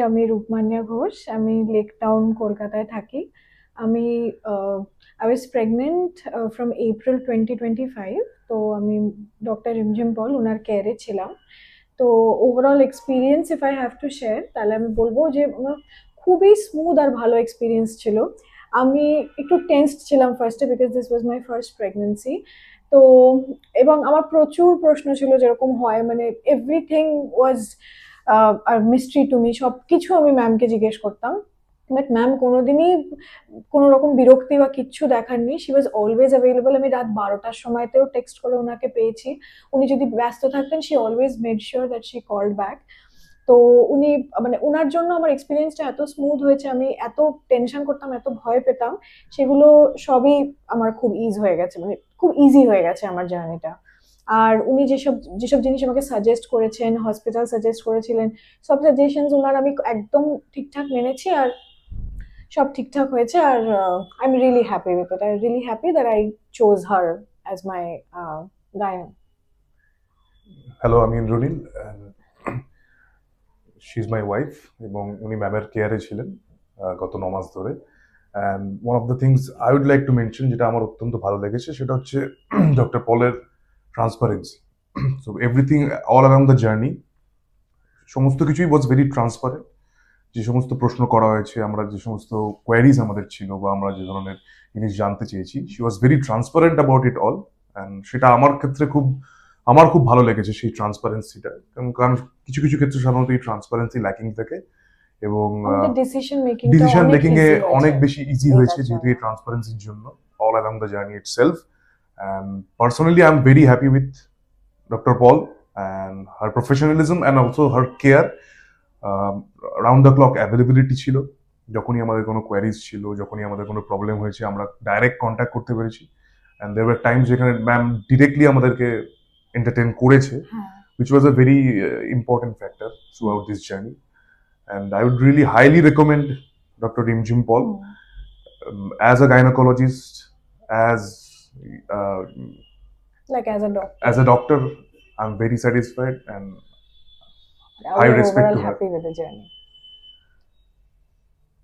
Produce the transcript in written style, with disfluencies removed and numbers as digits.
আমি রূপমান্যা ঘোষ, আমি lake town কলকাতায় থাকি। আমি I was pregnant from April 2025। তো আমি ডক্টর রিমঝিম পল ওনার কেয়ারে ছিলাম। তো overall experience if I have to share, তাহলে আমি বলবো যে আমার খুবই স্মুথ আর ভালো এক্সপিরিয়েন্স ছিল। আমি একটু টেন্সড ছিলাম ফার্স্টে, because this was my first pregnancy. তো এবং আমার প্রচুর প্রশ্ন ছিল, যেরকম হয়, মানে everything was a mystery to me. সব কিছু আমি ম্যামকে জিজ্ঞেস করতাম, বাট ম্যাম কোনোদিনই কোনো রকম বিরক্তি বা কিচ্ছু দেখাননি। She was always available. আমি রাত 12টার সময়তেও টেক্সট করে ওনাকে পেয়েছি। উনি যদি ব্যস্ত থাকতেন, she always made sure that she called back. তো উনি, মানে ওনার জন্য আমার এক্সপিরিয়েন্সটা এত স্মুথ হয়েছে। আমি এত টেনশন করতাম, এত ভয় পেতাম, সেগুলো সবই আমার খুব ইজ হয়ে গেছে, মানে খুব ইজি হয়ে গেছে আমার জার্নিটা। আর উনি যেসব যেসব জিনিস আমাকে সাজেস্ট করেছেন, হসপিটাল সাজেস্ট করেছিলেন, সব সাজেশনস ওনার আমি একদম ঠিকঠাক মেনেছি, আর সব ঠিকঠাক হয়েছে। আর I am really happy with it. I really happy that I chose her as my gynae. Hello, আমি Indranil. She is my wife এবং উনি ম্যামের কেয়ারে ছিলেন গত 9 মাস ধরে। And one of the things I would like to mention, যেটা আমার অত্যন্ত ভালো লেগেছে, সেটা হচ্ছে ডক্টর পলের transparency. So everything all around the journey, সমস্ত কিছুই ওয়াজ ভেরি ট্রান্সপারেন্ট। যে সমস্ত প্রশ্ন করা হয়েছে, আমরা যে সমস্ত কোয়ারিজ আমাদের ছিল, বা আমরা যে ধরনের জিনিস জানতে চেয়েছি, she was very transparent about it all. And সেটা আমার ক্ষেত্রে আমার খুব ভালো লেগেছে সেই ট্রান্সপারেন্সিটা। কারণ কিছু কিছু ক্ষেত্রে সাধারণত এই ট্রান্সপারেন্সি ল্যাকিং থাকে, এবং আমাদের ডিসিশন মেকিংটা ডিসিশন অনেক মেকিং এ ইজি হয়েছে অনেক বেশি ইজি হয়েছে, এটার যেহেতু জন্য। এই ট্রান্সপারেন্সির জন্য all around the journey it self. And personally I am very happy with doctor Paul and her professionalism and also her care. Round the clock availability ছিল। যখনই আমাদের কোনো কোয়ারিজ ছিল, যখনই আমাদের কোনো প্রবলেম হয়েছে, আমরা ডাইরেক্ট কন্ট্যাক্ট করতে পেরেছি। অ্যান্ড দেয়ার ওয়ার টাইমস যেখানে ম্যাম ডিরেক্টলি আমাদেরকে এন্টারটেন করেছে, হ্যাঁ। which was a very important factor throughout this journey. And I would really highly recommend Dr. Rimjim Paul as a gynecologist, as uh, Like as a doctor, as a doctor. I'm very satisfied and we high are respect overall to her. happy with the journey.